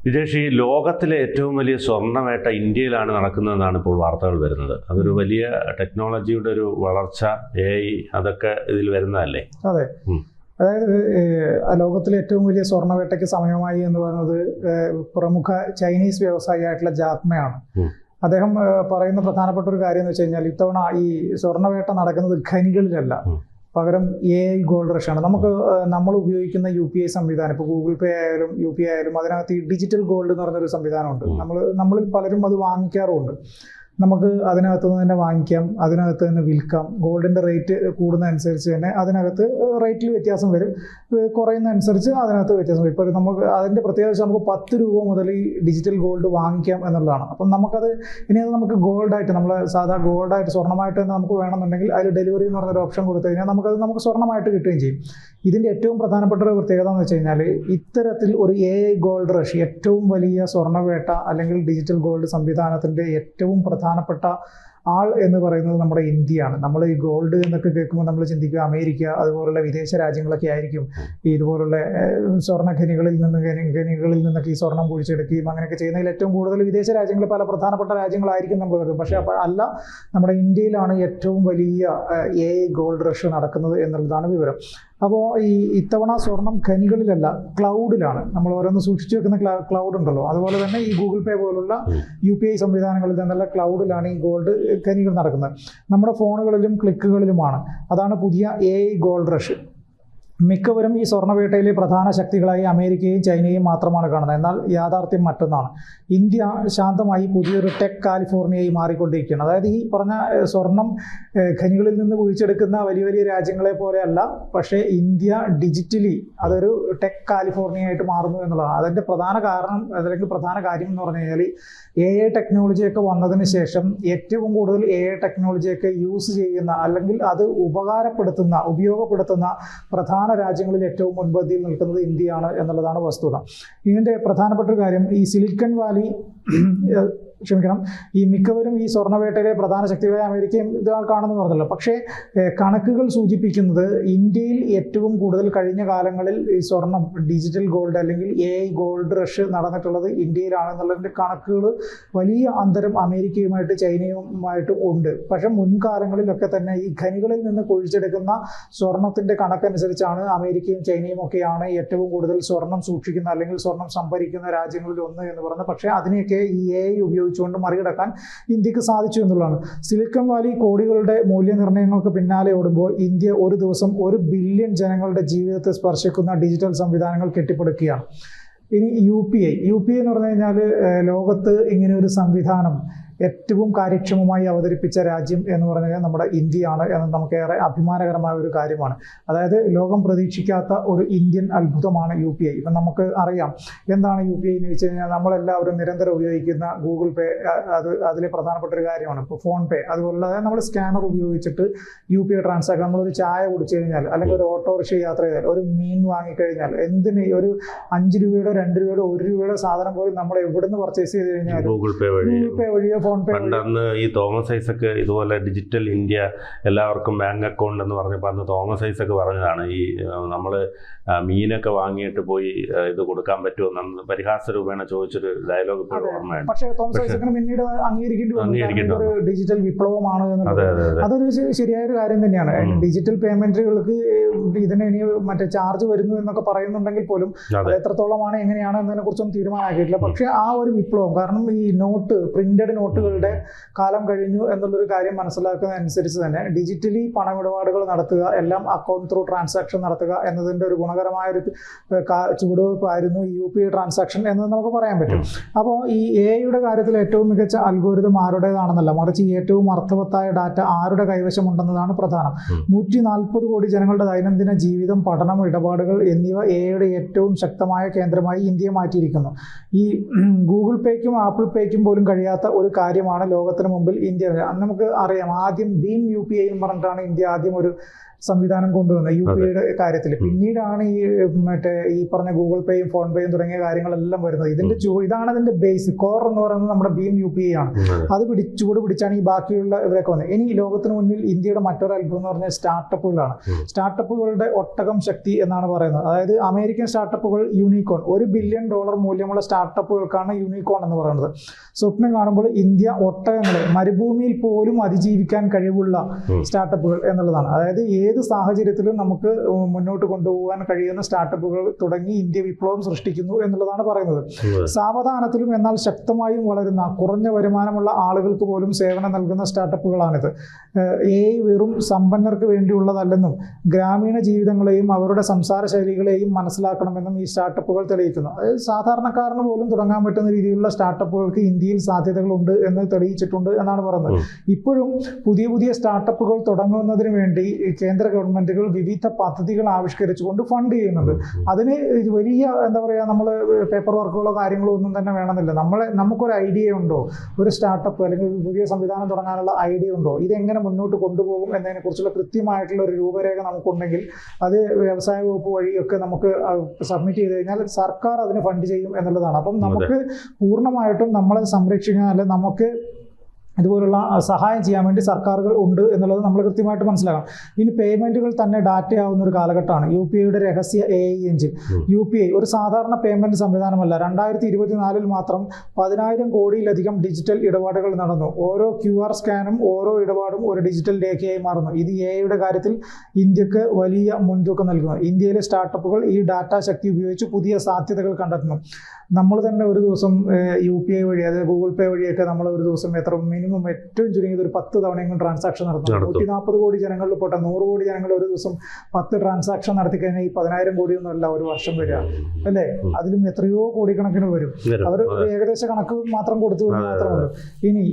വിജേഷ്, ഈ ലോകത്തിലെ ഏറ്റവും വലിയ സ്വർണ്ണവേട്ട ഇന്ത്യയിലാണ് നടക്കുന്നതെന്നാണ് ഇപ്പോൾ വാർത്തകൾ വരുന്നത്. അതൊരു വലിയ ടെക്നോളജിയുടെ ഒരു വളർച്ച, AI അതൊക്കെ ഇതിൽ വരുന്നതല്ലേ? അതെ. അതായത് ലോകത്തിലെ ഏറ്റവും വലിയ സ്വർണ്ണവേട്ടയ്ക്ക് സമയമായി എന്ന് പറയുന്നത് പ്രമുഖ ചൈനീസ് വ്യവസായിയായിട്ടുള്ള ജാക്മയാണ്. അദ്ദേഹം പറയുന്ന പ്രധാനപ്പെട്ട ഒരു കാര്യം എന്ന് വെച്ച് കഴിഞ്ഞാൽ, ഇത്തവണ ഈ സ്വർണ്ണവേട്ട നടക്കുന്നത് ഖനികളിലല്ല, പകരം AI ഗോൾഡ് റഷ് ആണ്. നമ്മൾ ഉപയോഗിക്കുന്ന UPI സംവിധാനം, ഇപ്പോൾ ഗൂഗിൾ പേ ആയാലും UPI ആയാലും, അതിനകത്ത് ഈ ഡിജിറ്റൽ ഗോൾഡ് എന്ന് പറഞ്ഞൊരു സംവിധാനമുണ്ട്. നമ്മളിൽ പലരും അത് വാങ്ങിക്കാറുമുണ്ട്. നമുക്ക് അതിനകത്ത് നിന്ന് തന്നെ വാങ്ങിക്കാം, അതിനകത്ത് തന്നെ വിൽക്കാം. ഗോൾഡിൻ്റെ റേറ്റ് കൂടുന്നതനുസരിച്ച് തന്നെ അതിനകത്ത് റേറ്റിൽ വ്യത്യാസം വരും, കുറയുന്നതനുസരിച്ച് അതിനകത്ത് വ്യത്യാസം വരും. ഇപ്പോൾ നമുക്ക് അതിൻ്റെ പ്രത്യേകത നമുക്ക് 10 രൂപ മുതൽ ഈ ഡിജിറ്റൽ ഗോൾഡ് വാങ്ങിക്കാം എന്നുള്ളതാണ്. അപ്പം നമുക്ക് ഗോൾഡായിട്ട്, നമ്മൾ സാധാ ഗോൾഡായിട്ട് സ്വർണ്ണമായിട്ട് തന്നെ നമുക്ക് വേണമെന്നുണ്ടെങ്കിൽ അതിൽ ഡെലിവറി എന്ന് പറഞ്ഞൊരു ഓപ്ഷൻ കൊടുത്തു കഴിഞ്ഞാൽ നമുക്ക് സ്വർണ്ണമായിട്ട് കിട്ടുകയും ചെയ്യും. ഇതിൻ്റെ ഏറ്റവും പ്രധാനപ്പെട്ട ഒരു പ്രത്യേകത എന്ന് വെച്ച് കഴിഞ്ഞാൽ, ഇത്തരത്തിൽ ഒരു AI ഗോൾഡ് റഷ്, ഏറ്റവും വലിയ സ്വർണ്ണവേട്ട അല്ലെങ്കിൽ ഡിജിറ്റൽ ഗോൾഡ് സംവിധാനത്തിൻ്റെ ഏറ്റവും പ്രധാനപ്പെട്ട ആൾ എന്ന് പറയുന്നത് നമ്മുടെ ഇന്ത്യയാണ്. നമ്മൾ ഈ ഗോൾഡ് എന്നൊക്കെ കേൾക്കുമ്പോൾ നമ്മൾ ചിന്തിക്കുക അമേരിക്ക അതുപോലുള്ള വിദേശ രാജ്യങ്ങളൊക്കെ ആയിരിക്കും ഇതുപോലുള്ള സ്വർണ്ണ ഖനികളിൽ നിന്നൊക്കെ ഈ സ്വർണം കുഴിച്ചെടുക്കുകയും അങ്ങനെയൊക്കെ ചെയ്യുന്നതിൽ ഏറ്റവും കൂടുതൽ വിദേശ രാജ്യങ്ങൾ, പല പ്രധാനപ്പെട്ട രാജ്യങ്ങളായിരിക്കും നമ്മൾ കരുതും. പക്ഷേ അല്ല, നമ്മുടെ ഇന്ത്യയിലാണ് ഏറ്റവും വലിയ AI ഗോൾഡ് റഷ് നടക്കുന്നത് എന്നുള്ളതാണ് വിവരം. അപ്പോൾ ഇത്തവണ സ്വർണം ഖനികളിലല്ല, ക്ലൗഡിലാണ്. നമ്മൾ ഓരോന്ന് സൂക്ഷിച്ചു വെക്കുന്ന ക്ലൗഡ് ഉണ്ടല്ലോ, അതുപോലെ തന്നെ ഈ ഗൂഗിൾ പേ പോലുള്ള UPI സംവിധാനങ്ങളിൽ നിന്നുള്ള ക്ലൗഡിലാണ് ഈ ഗോൾഡ് ഖനികൾ നടക്കുന്നത്. നമ്മുടെ ഫോണുകളിലും ക്ലിക്കുകളിലുമാണ്. അതാണ് പുതിയ AI ഗോൾഡ് റഷ്. മിക്കവരും ഈ സ്വർണ്ണവേട്ടയിലെ പ്രധാന ശക്തികളായി അമേരിക്കയും ചൈനയും മാത്രമാണ് കാണുന്നത്. എന്നാൽ യാഥാർത്ഥ്യം മറ്റൊന്നാണ്. ഇന്ത്യ ശാന്തമായി പുതിയൊരു ടെക് കാലിഫോർണിയയായി മാറിക്കൊണ്ടിരിക്കുകയാണ്. അതായത് ഈ പറഞ്ഞ സ്വർണം ഖനികളിൽ നിന്ന് കുഴിച്ചെടുക്കുന്ന വലിയ വലിയ രാജ്യങ്ങളെ പോലെയല്ല, പക്ഷേ ഇന്ത്യ ഡിജിറ്റലി അതൊരു ടെക് കാലിഫോർണിയയായിട്ട് മാറുന്നു എന്നുള്ളതാണ്. അതിൻ്റെ പ്രധാന കാര്യം എന്ന് പറഞ്ഞു കഴിഞ്ഞാൽ, AI ടെക്നോളജിയൊക്കെ വന്നതിന് ശേഷം ഏറ്റവും കൂടുതൽ AI ടെക്നോളജിയൊക്കെ യൂസ് ചെയ്യുന്ന, അല്ലെങ്കിൽ അത് ഉപയോഗപ്പെടുത്തുന്ന പ്രധാന രാജ്യങ്ങളിൽ ഏറ്റവും മുൻപന്തിയിൽ നിൽക്കുന്നത് ഇന്ത്യയാണ് എന്നുള്ളതാണ് വസ്തുത. ഇതിൻ്റെ പ്രധാനപ്പെട്ട ഒരു കാര്യം, ഈ സിലിക്കൺ വാലി ഈ മിക്കവരും ഈ സ്വർണ്ണവേട്ടയിലെ പ്രധാന ശക്തികളെ അമേരിക്കയും ഇത് കാണുന്നു പറഞ്ഞല്ലോ. പക്ഷേ കണക്കുകൾ സൂചിപ്പിക്കുന്നത് ഇന്ത്യയിൽ ഏറ്റവും കൂടുതൽ കഴിഞ്ഞ കാലങ്ങളിൽ ഈ സ്വർണം, ഡിജിറ്റൽ ഗോൾഡ് അല്ലെങ്കിൽ AI ഗോൾഡ് റഷ് നടന്നിട്ടുള്ളത് ഇന്ത്യയിലാണെന്നുള്ളതിൻ്റെ കണക്കുകൾ വലിയ അന്തരം അമേരിക്കയുമായിട്ട് ചൈനയുമായിട്ടും ഉണ്ട്. പക്ഷേ മുൻകാലങ്ങളിലൊക്കെ തന്നെ ഈ ഖനികളിൽ നിന്ന് കുഴിച്ചെടുക്കുന്ന സ്വർണത്തിൻ്റെ കണക്കനുസരിച്ചാണ് അമേരിക്കയും ചൈനയും ഒക്കെയാണ് ഏറ്റവും കൂടുതൽ സ്വർണം സൂക്ഷിക്കുന്ന അല്ലെങ്കിൽ സ്വർണം സംഭരിക്കുന്ന രാജ്യങ്ങളിൽ ഒന്ന് എന്ന് പറയുന്നത്. പക്ഷേ അതിനെയൊക്കെ ഈ AI ഉപയോഗിച്ചുകൊണ്ട് മറികടക്കാൻ ഇന്ത്യക്ക് സാധിച്ചു എന്നുള്ളതാണ്. സിലിക്കൺ വാലി കോടികളുടെ മൂല്യനിർണ്ണയങ്ങൾക്ക് പിന്നാലെ ഓടുമ്പോൾ ഇന്ത്യ ഒരു ദിവസം 1 ബില്യൺ ജനങ്ങളുടെ ജീവിതത്തെ സ്പർശിക്കുന്ന ഡിജിറ്റൽ സംവിധാനങ്ങൾ കെട്ടിപ്പടുക്കുകയാണ്. ഇനി UPI എന്ന് പറഞ്ഞു കഴിഞ്ഞാൽ, ലോകത്ത് ഇങ്ങനെ ഒരു സംവിധാനം ഏറ്റവും കാര്യക്ഷമമായി അവതരിപ്പിച്ച രാജ്യം എന്ന് പറഞ്ഞാൽ നമ്മുടെ ഇന്ത്യയാണ് എന്ന് നമുക്കേറെ അഭിമാനകരമായ ഒരു കാര്യമാണ്. അതായത് ലോകം പ്രതീക്ഷിക്കാത്ത ഒരു ഇന്ത്യൻ അത്ഭുതമാണ് UPI. ഇപ്പം നമുക്ക് അറിയാം എന്താണ് UPI എന്ന് വെച്ച് കഴിഞ്ഞാൽ, നമ്മളെല്ലാവരും നിരന്തരം ഉപയോഗിക്കുന്ന ഗൂഗിൾ പേ, അതിലെ പ്രധാനപ്പെട്ട ഒരു കാര്യമാണ്. ഇപ്പോൾ ഫോൺ പേ അതുപോലെ നമ്മൾ സ്കാനർ ഉപയോഗിച്ചിട്ട് UPI ട്രാൻസാക്ഷൻ, നമ്മളൊരു ചായ കുടിച്ചു കഴിഞ്ഞാൽ, അല്ലെങ്കിൽ ഒരു ഓട്ടോറിക്ഷ യാത്ര ചെയ്താൽ, ഒരു മീൻ വാങ്ങിക്കഴിഞ്ഞാൽ, ഒരു 5 രൂപയുടെ 2 രൂപയുടെ 1 രൂപയുടെ സാധനം പോലും നമ്മൾ എവിടുന്ന് പർച്ചേസ് ചെയ്ത് കഴിഞ്ഞാൽ ഗൂഗിൾ പേ വഴിയോ പണ്ടന്ന് ഈ തോമസ് ഐസക്ക് ഇതുപോലെ ഡിജിറ്റൽ ഇന്ത്യ എല്ലാവർക്കും ബാങ്ക് അക്കൗണ്ട് എന്ന് പറഞ്ഞപ്പോൾ അന്ന് തോമസ് ഐസക്ക് പറഞ്ഞതാണ്, ഈ നമ്മൾ മീനൊക്കെ വാങ്ങിയിട്ട് പോയി ഇത് കൊടുക്കാൻ പറ്റുമോ എന്ന് പരിഹാസ രൂപേണ ചോദിച്ചൊരു ഡയലോഗ് ഇപ്പോഴും ഓർമ്മയാണ്. പക്ഷേ തോമസ് ഐസക്കിന് പിന്നീട് അംഗീകരിക്കേണ്ടി ഒരു ഡിജിറ്റൽ വിപ്ലവമാണ് എന്നുള്ളത് അതൊരു ശരിയായൊരു കാര്യം തന്നെയാണ്. ഡിജിറ്റൽ പേയ്മെന്റുകൾക്ക് ഇതിന് ഇനി മറ്റേ ചാർജ് വരുന്നു എന്നൊക്കെ പറയുന്നുണ്ടെങ്കിൽ പോലും അത് എത്രത്തോളമാണ് എങ്ങനെയാണ് എന്നതിനെ കുറിച്ചൊന്നും തീരുമാനമാക്കിയിട്ടില്ല. പക്ഷേ ആ ഒരു വിപ്ലവം, കാരണം ഈ പ്രിന്റഡ് നോട്ടുകളുടെ കാലം കഴിഞ്ഞു എന്നുള്ളൊരു കാര്യം മനസ്സിലാക്കുന്നതനുസരിച്ച് തന്നെ ഡിജിറ്റലി പണമിടപാടുകൾ നടത്തുക, എല്ലാം അക്കൗണ്ട് ത്രൂ ട്രാൻസാക്ഷൻ നടത്തുക എന്നതിൻ്റെ ഒരു ഗുണകരമായ ഒരു ചുവടുവയ്പ്പായിരുന്നു ഈ UPI ട്രാൻസാക്ഷൻ എന്ന് നമുക്ക് പറയാൻ പറ്റും. അപ്പോൾ ഈ AIയുടെ കാര്യത്തിൽ ഏറ്റവും മികച്ച അൽഗോരിതം ആരുടേതാണെന്നല്ല, മറിച്ച് ഏറ്റവും അർത്ഥവത്തായ ഡാറ്റ ആരുടെ കൈവശമുണ്ടെന്നതാണ് പ്രധാനം. 140 കോടി ജനങ്ങളുടെ ദൈനംദിന ജീവിതം, പഠനം, ഇടപാടുകൾ എന്നിവ AIയുടെ ഏറ്റവും ശക്തമായ കേന്ദ്രമായി ഇന്ത്യയെ മാറ്റിയിരിക്കുന്നു. ഈ ഗൂഗിൾ പേയ്ക്കും ആപ്പിൾ പേയ്ക്കും പോലും കഴിയാത്ത ഒരു കാര്യമാണ് ലോകത്തിന് മുമ്പിൽ ഇന്ത്യ. നമുക്ക് അറിയാം, ആദ്യം ഭീം UPI എന്ന് പറഞ്ഞിട്ടാണ് ഇന്ത്യ ആദ്യം ഒരു സംവിധാനം കൊണ്ടുവന്നത് UPIയുടെ കാര്യത്തിൽ. പിന്നീടാണ് ഈ പറഞ്ഞ ഗൂഗിൾ പേയും ഫോൺ പേയും തുടങ്ങിയ കാര്യങ്ങളെല്ലാം വരുന്നത്. ഇതാണ് അതിന്റെ ബേസ് കോർ എന്ന് പറയുന്നത് നമ്മുടെ ഭീം UPI ആണ്. അത് ചൂട് പിടിച്ചാണ് ഈ ബാക്കിയുള്ള ഇവരൊക്കെ വന്നത്. ഇനി ലോകത്തിന് മുന്നിൽ ഇന്ത്യയുടെ മറ്റൊരു അത്ഭുതം എന്ന് പറഞ്ഞാൽ സ്റ്റാർട്ടപ്പുകളാണ്. സ്റ്റാർട്ടപ്പുകളുടെ ഒട്ടകം ശക്തി എന്നാണ് പറയുന്നത്. അതായത് അമേരിക്കൻ സ്റ്റാർട്ടപ്പുകൾ യൂണിക്കോൺ, $1 ബില്യൺ മൂല്യമുള്ള സ്റ്റാർട്ടപ്പുകൾക്കാണ് യൂണിക്കോൺ എന്ന് പറയുന്നത്. സ്വപ്നം കാണുമ്പോൾ ഇന്ത്യ ഒട്ടകങ്ങളെ മരുഭൂമിയിൽ പോലും അതിജീവിക്കാൻ കഴിവുള്ള സ്റ്റാർട്ടപ്പുകൾ എന്നുള്ളതാണ്. അതായത് ഏത് സാഹചര്യത്തിലും നമുക്ക് മുന്നോട്ട് കൊണ്ടുപോകാൻ കഴിയുന്ന സ്റ്റാർട്ടപ്പുകൾ തുടങ്ങി ഇന്ത്യ വിപ്ലവം സൃഷ്ടിക്കുന്നു എന്നുള്ളതാണ് പറയുന്നത്. സാവധാനത്തിലും എന്നാൽ ശക്തമായും വളരുന്ന കുറഞ്ഞ വരുമാനമുള്ള ആളുകൾക്ക് പോലും സേവനം നൽകുന്ന സ്റ്റാർട്ടപ്പുകളാണിത്. വെറും സമ്പന്നർക്ക് വേണ്ടിയുള്ളതല്ലെന്നും ഗ്രാമീണ ജീവിതങ്ങളെയും അവരുടെ സംസാര ശൈലികളെയും മനസ്സിലാക്കണമെന്നും ഈ സ്റ്റാർട്ടപ്പുകൾ തെളിയിക്കുന്നു. അതായത് സാധാരണക്കാരന് പോലും തുടങ്ങാൻ പറ്റുന്ന രീതിയിലുള്ള സ്റ്റാർട്ടപ്പുകൾക്ക് ഇന്ത്യയിൽ സാധ്യതകളുണ്ട് എന്ന് തെളിയിച്ചിട്ടുണ്ട് എന്നാണ് പറയുന്നത്. ഇപ്പോഴും പുതിയ പുതിയ സ്റ്റാർട്ടപ്പുകൾ തുടങ്ങുന്നതിന് വേണ്ടി കേന്ദ്ര ഗവൺമെന്റുകൾ വിവിധ പദ്ധതികൾ ആവിഷ്കരിച്ചുകൊണ്ട് ഫണ്ട് ചെയ്യുന്നുണ്ട്. അതിന് വലിയ എന്താ പറയുക, നമ്മൾ പേപ്പർ വർക്കുകളോ കാര്യങ്ങളോ ഒന്നും തന്നെ വേണമെന്നില്ല. നമുക്കൊരു ഐഡിയ ഉണ്ടോ, ഒരു സ്റ്റാർട്ടപ്പ് അല്ലെങ്കിൽ പുതിയ സംവിധാനം തുടങ്ങാനുള്ള ഐഡിയ ഉണ്ടോ, ഇതെങ്ങനെ മുന്നോട്ട് കൊണ്ടുപോകും എന്നതിനെ കുറിച്ചുള്ള കൃത്യമായിട്ടുള്ള ഒരു രൂപരേഖ നമുക്കുണ്ടെങ്കിൽ അത് വ്യവസായ വകുപ്പ് വഴിയൊക്കെ നമുക്ക് സബ്മിറ്റ് ചെയ്ത് കഴിഞ്ഞാൽ സർക്കാർ അതിന് ഫണ്ട് ചെയ്യും എന്നുള്ളതാണ്. അപ്പം നമുക്ക് പൂർണ്ണമായിട്ടും നമ്മളെ സംരക്ഷിക്കാൻ, അല്ലെങ്കിൽ നമുക്ക് ഇതുപോലുള്ള സഹായം ചെയ്യാൻ വേണ്ടി സർക്കാരുകൾ ഉണ്ട് എന്നുള്ളത് നമ്മൾ കൃത്യമായിട്ട് മനസ്സിലാക്കണം. ഇനി പേയ്മെന്റുകൾ തന്നെ ഡാറ്റയാവുന്ന ഒരു കാലഘട്ടമാണ്. UPIയുടെ രഹസ്യ AI എഞ്ചിൻ. UPI ഒരു സാധാരണ പേയ്മെന്റ് സംവിധാനമല്ല. 2024 മാത്രം 10,000 കോടിയിലധികം ഡിജിറ്റൽ ഇടപാടുകൾ നടന്നു. ഓരോ QR സ്കാനും ഓരോ ഇടപാടും ഒരു ഡിജിറ്റൽ രേഖയായി മാറുന്നു. ഇത് AIയുടെ കാര്യത്തിൽ ഇന്ത്യക്ക് വലിയ മുൻതൂക്കം നൽകുന്നു. ഇന്ത്യയിലെ സ്റ്റാർട്ടപ്പുകൾ ഈ ഡാറ്റ ശക്തി ഉപയോഗിച്ച് പുതിയ സാധ്യതകൾ കണ്ടെത്തുന്നു. നമ്മൾ തന്നെ ഒരു ദിവസം UPI വഴി, അതായത് ഗൂഗിൾ പേ വഴിയൊക്കെ നമ്മൾ ഒരു ദിവസം മിനിമം ഏറ്റവും ചുരുങ്ങിയത് ഒരു 10 തവണയെങ്കിലും ട്രാൻസാക്ഷൻ നടത്തും. 140 കോടി ജനങ്ങളിൽ പോട്ടെ 100 കോടി ജനങ്ങൾ ഒരു ദിവസം 10 ട്രാൻസാക്ഷൻ നടത്തി കഴിഞ്ഞാൽ ഈ 10,000 കോടിയൊന്നും അല്ല ഒരു വർഷം വരിക, അല്ലേ? അതിലും എത്രയോ കോടിക്കണക്കിന് വരും. അവർ ഏകദേശ കണക്ക് മാത്രം കൊടുത്തു എന്ന് മാത്രമല്ല. ഇനി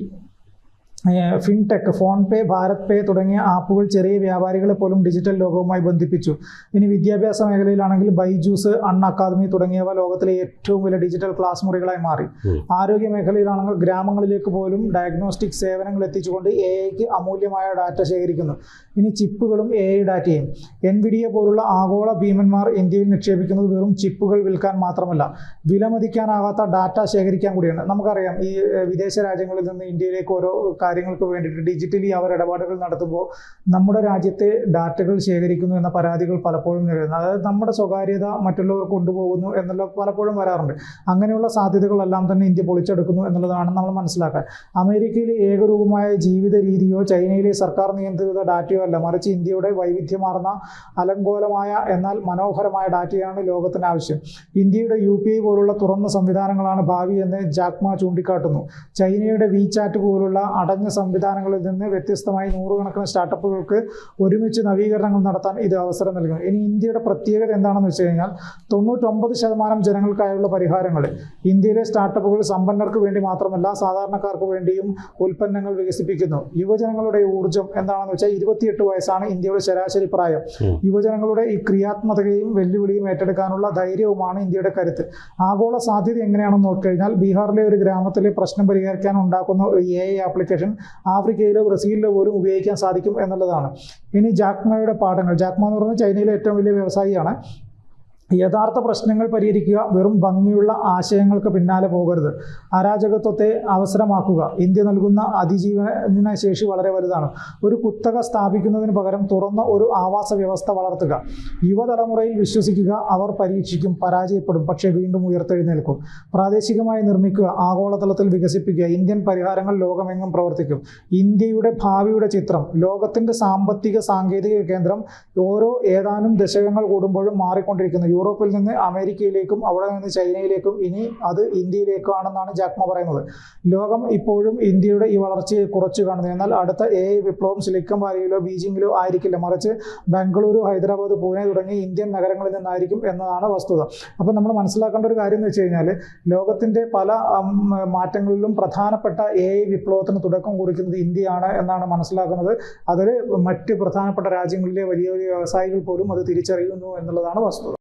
ഫിൻടെക്, ഫോൺ പേ, ഭാരത് പേ തുടങ്ങിയ ആപ്പുകൾ ചെറിയ വ്യാപാരികളെ പോലും ഡിജിറ്റൽ ലോകവുമായി ബന്ധിപ്പിച്ചു. ഇനി വിദ്യാഭ്യാസ മേഖലയിലാണെങ്കിൽ ബൈജൂസ്, അൺ അക്കാദമി തുടങ്ങിയവ ലോകത്തിലെ ഏറ്റവും വലിയ ഡിജിറ്റൽ ക്ലാസ് മുറികളായി മാറി. ആരോഗ്യ മേഖലയിലാണെങ്കിൽ ഗ്രാമങ്ങളിലേക്ക് പോലും ഡയഗ്നോസ്റ്റിക് സേവനങ്ങൾ എത്തിച്ചുകൊണ്ട് AIക്ക് അമൂല്യമായ ഡാറ്റ ശേഖരിക്കുന്നു. ഇനി ചിപ്പുകളും AI ഡാറ്റയും. NVIDIA പോലുള്ള ആഗോള ഭീമന്മാർ ഇന്ത്യയിൽ നിക്ഷേപിക്കുന്നത് വെറും ചിപ്പുകൾ വിൽക്കാൻ മാത്രമല്ല, വിലമതിക്കാനാകാത്ത ഡാറ്റ ശേഖരിക്കാൻ കൂടിയാണ്. നമുക്കറിയാം, ഈ വിദേശ രാജ്യങ്ങളിൽ നിന്ന് ഇന്ത്യയിലേക്ക് ഓരോ കാര്യങ്ങൾക്ക് വേണ്ടിയിട്ട് ഡിജിറ്റലി അവർ ഇടപാടുകൾ നടത്തുമ്പോൾ നമ്മുടെ രാജ്യത്തെ ഡാറ്റകൾ ശേഖരിക്കുന്നു എന്ന പരാതികൾ പലപ്പോഴും നേരിടുന്നു. അതായത് നമ്മുടെ സ്വകാര്യത മറ്റുള്ളവർ കൊണ്ടുപോകുന്നു എന്നുള്ള പലപ്പോഴും വരാറുണ്ട്. അങ്ങനെയുള്ള സാധ്യതകളെല്ലാം തന്നെ ഇന്ത്യ പൊളിച്ചെടുക്കുന്നു എന്നുള്ളതാണ് നമ്മൾ മനസ്സിലാക്കാൻ. അമേരിക്കയിലെ ഏകരൂപമായ ജീവിത രീതിയോ ചൈനയിലെ സർക്കാർ നിയന്ത്രിത ഡാറ്റയോ അല്ല, മറിച്ച് ഇന്ത്യയുടെ വൈവിധ്യമാർന്ന അലങ്കോലമായ എന്നാൽ മനോഹരമായ ഡാറ്റയാണ് ലോകത്തിന് ആവശ്യം. ഇന്ത്യയുടെ UPI പോലുള്ള തുറന്ന സംവിധാനങ്ങളാണ് ഭാവി എന്ന് ജാക്മ ചൂണ്ടിക്കാട്ടുന്നു. ചൈനയുടെ WeChat പോലുള്ള അടഞ്ഞ സംവിധാനങ്ങളിൽ നിന്ന് വ്യത്യസ്തമായി നൂറുകണക്കിന് സ്റ്റാർട്ടപ്പുകൾക്ക് ഒരുമിച്ച് നവീകരണങ്ങൾ നടത്താൻ ഇത് അവസരം നൽകുന്നു. ഇനി ഇന്ത്യയുടെ പ്രത്യേകത എന്താണെന്ന് വെച്ച് കഴിഞ്ഞാൽ 99% ജനങ്ങൾക്കായുള്ള പരിഹാരങ്ങൾ. ഇന്ത്യയിലെ സ്റ്റാർട്ടപ്പുകൾ സമ്പന്നർക്ക് വേണ്ടി മാത്രമല്ല സാധാരണക്കാർക്ക് വേണ്ടിയും ഉൽപ്പന്നങ്ങൾ വികസിപ്പിക്കുന്നു. യുവജനങ്ങളുടെ ഊർജ്ജം എന്താണെന്ന് വെച്ചാൽ 28 വയസ്സാണ് ഇന്ത്യയുടെ ശരാശരി പ്രായം. യുവജനങ്ങളുടെ ഈ ക്രിയാത്മകതയും വെല്ലുവിളിയും ഏറ്റെടുക്കാനുള്ള ധൈര്യവുമാണ് ഇന്ത്യയുടെ കരുത്ത്. ആഗോള സാധ്യത എങ്ങനെയാണെന്ന് നോക്കിക്കഴിഞ്ഞാൽ ബീഹാറിലെ ഒരു ഗ്രാമത്തിലെ പ്രശ്നം പരിഹരിക്കാൻ ഉണ്ടാക്കുന്ന ഒരു AI ആപ്ലിക്കേഷൻ ആഫ്രിക്കയിലോ ബ്രസീലിലോ പോലും ഉപയോഗിക്കാൻ സാധിക്കും എന്നുള്ളതാണ്. ഇനി ജാക്മയുടെ പാഠങ്ങൾ. ജാക്മ എന്ന് പറയുന്നത് ചൈനയിലെ ഏറ്റവും വലിയ വ്യവസായിയാണ്. യഥാർത്ഥ പ്രശ്നങ്ങൾ പരിഹരിക്കുക, വെറും ഭംഗിയുള്ള ആശയങ്ങൾക്ക് പിന്നാലെ പോകരുത്. അരാജകത്വത്തെ അവസരമാക്കുക. ഇന്ത്യ നൽകുന്ന അതിജീവന ശേഷി വളരെ വലുതാണ്. ഒരു കുത്തക സ്ഥാപിക്കുന്നതിന് പകരം തുറന്ന ഒരു ആവാസ വ്യവസ്ഥ വളർത്തുക. യുവതലമുറയിൽ വിശ്വസിക്കുക. അവർ പരീക്ഷിക്കും, പരാജയപ്പെടും, പക്ഷേ വീണ്ടും ഉയർത്തെഴുന്നേൽക്കും. പ്രാദേശികമായി നിർമ്മിക്കുക, ആഗോളതലത്തിൽ വികസിപ്പിക്കുക. ഇന്ത്യൻ പരിഹാരങ്ങൾ ലോകമെങ്ങും പ്രവർത്തിക്കും. ഇന്ത്യയുടെ ഭാവിയുടെ ചിത്രം. ലോകത്തിൻ്റെ സാമ്പത്തിക സാങ്കേതിക കേന്ദ്രം ഓരോ ഏതാനും ദശകങ്ങൾ കൂടുമ്പോഴും മാറിക്കൊണ്ടിരിക്കുന്നു. യൂറോപ്പിൽ നിന്ന് അമേരിക്കയിലേക്കും അവിടെ നിന്ന് ചൈനയിലേക്കും ഇനി അത് ഇന്ത്യയിലേക്കാണെന്നാണ് ജാക്മ പറയുന്നത്. ലോകം ഇപ്പോഴും ഇന്ത്യയുടെ ഈ വളർച്ചയെ കുറച്ച് കാണുന്നു. എന്നാൽ അടുത്ത AI വിപ്ലവം സിലിക്കൺ വാലിയിലോ ബീജിംഗിലോ ആയിരിക്കില്ല, മറിച്ച് ബംഗളൂരു, ഹൈദരാബാദ്, പൂനെ തുടങ്ങി ഇന്ത്യൻ നഗരങ്ങളിൽ നിന്നായിരിക്കും എന്നതാണ് വസ്തുത. അപ്പോൾ നമ്മൾ മനസ്സിലാക്കേണ്ട ഒരു കാര്യം എന്ന് വെച്ച് കഴിഞ്ഞാൽ ലോകത്തിൻ്റെ പല മാറ്റങ്ങളിലും പ്രധാനപ്പെട്ട AI വിപ്ലവത്തിന് തുടക്കം കുറിക്കുന്നത് ഇന്ത്യയാണ് എന്നാണ് മനസ്സിലാക്കുന്നത്. അതിൽ മറ്റ് പ്രധാനപ്പെട്ട രാജ്യങ്ങളിലെ വലിയ വലിയ വ്യവസായികൾ പോലും അത് തിരിച്ചറിയുന്നു എന്നുള്ളതാണ് വസ്തുത.